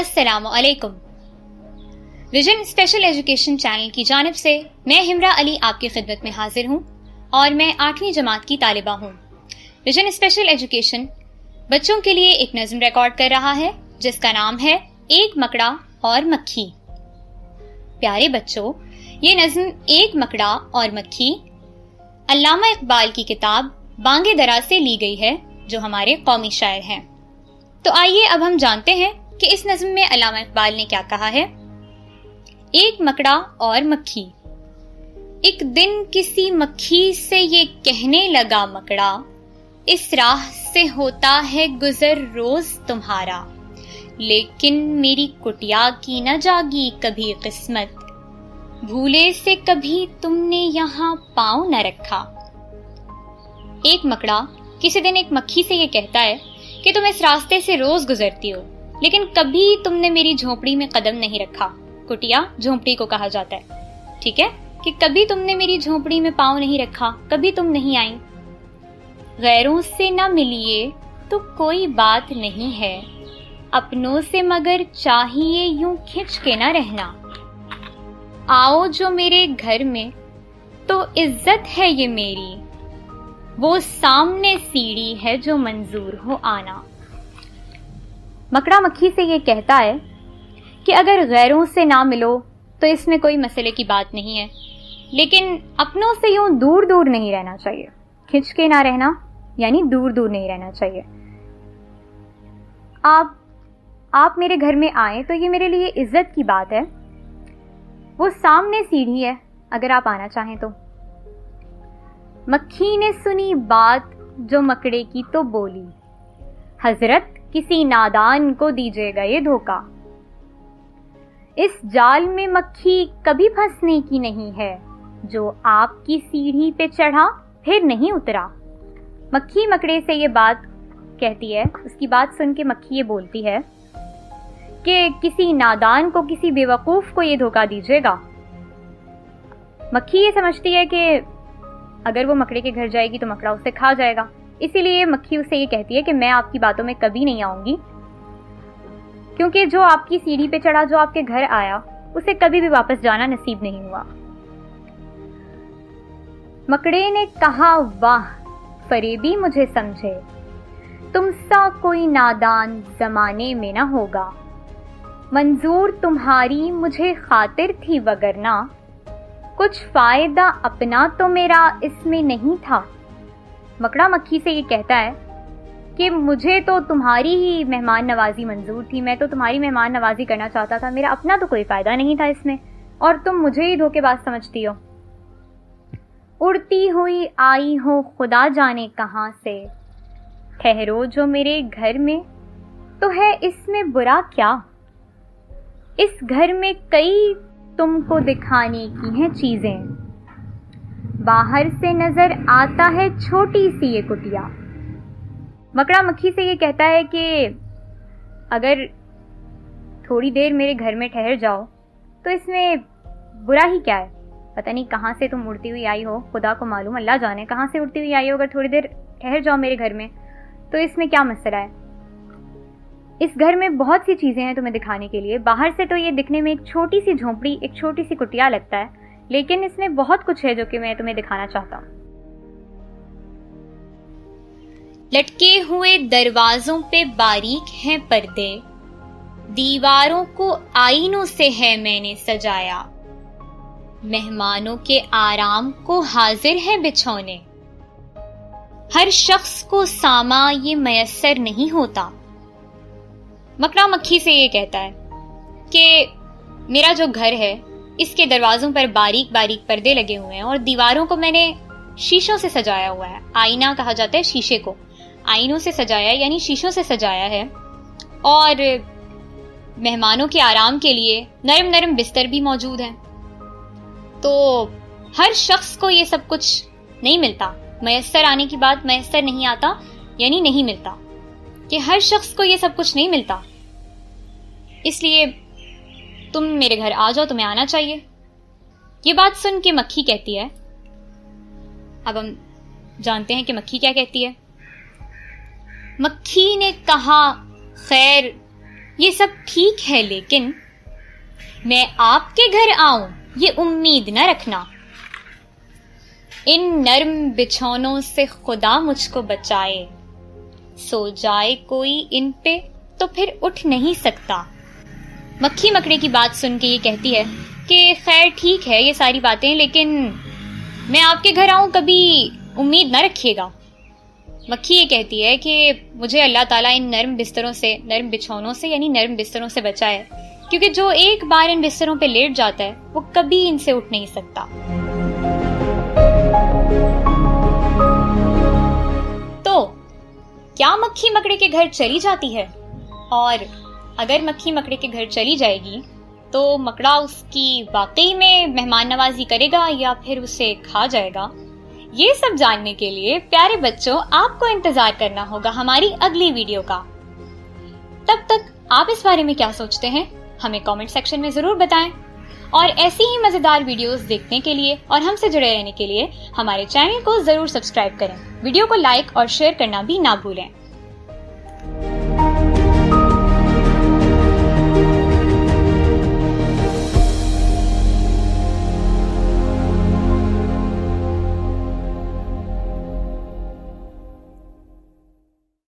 السلام علیکم۔ Vision special education channel کی جانب سے میں ہمرا علی آپ کی خدمت میں حاضر ہوں اور میں 8ویں جماعت کی طالبہ ہوں۔ ویژن اسپیشل ایجوکیشن بچوں کے لیے ایک نظم ریکارڈ کر رہا ہے جس کا نام ہے ایک مکڑا اور مکھی۔ پیارے بچوں، یہ نظم ایک مکڑا اور مکھی علامہ اقبال کی کتاب بانگ درا سے لی گئی ہے جو ہمارے قومی شاعر ہیں۔ تو آئیے اب ہم جانتے ہیں کہ اس نظم میں علامہ اقبال نے کیا کہا ہے۔ ایک مکڑا اور مکھی۔ ایک دن کسی مکھی سے یہ کہنے لگا مکڑا، اس راہ سے ہوتا ہے گزر روز تمہارا، لیکن میری کٹیا کی نہ جاگی کبھی قسمت، بھولے سے کبھی تم نے یہاں پاؤں نہ رکھا۔ ایک مکڑا کسی دن ایک مکھی سے یہ کہتا ہے کہ تم اس راستے سے روز گزرتی ہو لیکن کبھی تم نے میری جھونپڑی میں قدم نہیں رکھا۔ کٹیا جھونپڑی کو کہا جاتا ہے، ٹھیک ہے، کہ کبھی تم نے میری جھونپڑی میں پاؤں نہیں رکھا، کبھی تم نہیں آئی۔ غیروں سے نہ ملیے تو کوئی بات نہیں ہے، اپنوں سے مگر چاہیے یوں کھنچ کے نہ رہنا۔ آؤ جو میرے گھر میں تو عزت ہے یہ میری، وہ سامنے سیڑھی ہے جو منظور ہو آنا۔ مکڑا مکھی سے یہ کہتا ہے کہ اگر غیروں سے نہ ملو تو اس میں کوئی مسئلے کی بات نہیں ہے، لیکن اپنوں سے یوں دور دور نہیں رہنا چاہیے۔ کھنچ کے نہ رہنا یعنی دور دور نہیں رہنا چاہیے۔ آپ میرے گھر میں آئیں تو یہ میرے لیے عزت کی بات ہے، وہ سامنے سیڑھی ہے اگر آپ آنا چاہیں تو۔ مکھی نے سنی بات جو مکڑے کی تو بولی، حضرت کسی نادان کو دیجیے گا یہ دھوکا، اس جال میں مکھی کبھی پھنسنے کی نہیں ہے، جو آپ کی سیڑھی پہ چڑھا پھر نہیں اترا۔ مکھی مکڑے سے یہ بات کہتی ہے، اس کی بات سن کے مکھی یہ بولتی ہے کہ کسی نادان کو، کسی بے وقوف کو یہ دھوکا دیجیے گا۔ مکھی یہ سمجھتی ہے کہ اگر وہ مکڑے کے گھر جائے گی تو مکڑا اسے کھا جائے گا، اسی لیے مکھی اسے یہ کہتی ہے کہ میں آپ کی باتوں میں کبھی نہیں آؤں گی، کیونکہ جو آپ کی سیڑھی پہ چڑھا، جو آپ کے گھر آیا، اسے کبھی بھی واپس جانا نصیب نہیں ہوا۔ مکڑے نے کہا واہ فریبی مجھے سمجھے، تم سا کوئی نادان زمانے میں نہ ہوگا، منظور تمہاری مجھے خاطر تھی وگرنہ کچھ فائدہ اپنا تو میرا اس میں نہیں تھا۔ مکڑا مکھی سے یہ کہتا ہے کہ مجھے تو تمہاری ہی مہمان نوازی منظور تھی، میں تو تمہاری مہمان نوازی کرنا چاہتا تھا، میرا اپنا تو کوئی فائدہ نہیں تھا اس میں، اور تم مجھے ہی دھوکے باز سمجھتی ہو۔ اڑتی ہوئی آئی ہو خدا جانے کہاں سے، ٹھہرو جو میرے گھر میں تو ہے اس میں برا کیا، اس گھر میں کئی تم کو دکھانے کی ہیں چیزیں، باہر سے نظر آتا ہے چھوٹی سی یہ کٹیا۔ مکڑا مکھی سے یہ کہتا ہے کہ اگر تھوڑی دیر میرے گھر میں ٹھہر جاؤ تو اس میں برا ہی کیا ہے، پتہ نہیں کہاں سے تم اڑتی ہوئی آئی ہو، خدا کو معلوم، اللہ جانے کہاں سے اڑتی ہوئی آئی ہو، اگر تھوڑی دیر ٹھہر جاؤ میرے گھر میں تو اس میں کیا مسئلہ ہے۔ اس گھر میں بہت سی چیزیں ہیں تمہیں دکھانے کے لیے، باہر سے تو یہ دکھنے میں ایک چھوٹی سی جھونپڑی، ایک چھوٹی سی کٹیا لگتا ہے، لیکن اس میں بہت کچھ ہے جو کہ میں تمہیں دکھانا چاہتا ہوں۔ لٹکے ہوئے دروازوں پہ باریک ہیں پردے، دیواروں کو آئینوں سے ہے میں نے سجایا، مہمانوں کے آرام کو حاضر ہے بچھونے، ہر شخص کو ساما یہ میسر نہیں ہوتا۔ مکڑا مکھی سے یہ کہتا ہے کہ میرا جو گھر ہے اس کے دروازوں پر باریک باریک پردے لگے ہوئے ہیں اور دیواروں کو میں نے شیشوں سے سجایا ہوا ہے۔ آئینہ کہا جاتا ہے شیشے کو، آئینوں سے سجایا یعنی شیشوں سے سجایا ہے، اور مہمانوں کے آرام کے لیے نرم نرم بستر بھی موجود ہیں۔ تو ہر شخص کو یہ سب کچھ نہیں ملتا، میسر آنے کی بات، میسر نہیں آتا یعنی نہیں ملتا، کہ ہر شخص کو یہ سب کچھ نہیں ملتا، اس لیے تم میرے گھر آ جاؤ، تمہیں آنا چاہیے۔ یہ بات سن کے مکھی کہتی ہے، اب ہم جانتے ہیں کہ مکھی کیا کہتی ہے۔ مکھی نے کہا خیر یہ سب ٹھیک ہے لیکن میں آپ کے گھر آؤں یہ امید نہ رکھنا. ان نرم بچھونوں سے خدا مجھ کو بچائے. سو جائے کوئی ان پہ تو پھر اٹھ نہیں سکتا. مکھی مکڑے کی بات سن کے یہ کہتی ہے کہ خیر ٹھیک ہے یہ ساری باتیں، لیکن میں آپ کے گھر آؤں کبھی امید نہ رکھیے گا. مکھی یہ کہتی ہے کہ مجھے اللہ تعالیٰ ان نرم بچھونوں سے یعنی نرم بستروں سے بچائے، کیونکہ جو ایک بار ان بستروں پہ لیٹ جاتا ہے وہ کبھی ان سے اٹھ نہیں سکتا. تو کیا مکھی مکڑے کے گھر چلی جاتی ہے؟ اور اگر مکھی مکڑے کے گھر چلی جائے گی تو مکڑا اس کی واقعی میں مہمان نوازی کرے گا یا پھر اسے کھا جائے گا؟ یہ سب جاننے کے لیے پیارے بچوں آپ کو انتظار کرنا ہوگا ہماری اگلی ویڈیو کا. تب تک آپ اس بارے میں کیا سوچتے ہیں ہمیں کامنٹ سیکشن میں ضرور بتائیں، اور ایسی ہی مزیدار ویڈیوز دیکھنے کے لیے اور ہم سے جڑے رہنے کے لیے ہمارے چینل کو ضرور سبسکرائب کریں. ویڈیو کو لائک اور شیئر کرنا بھی نہ بھولیں.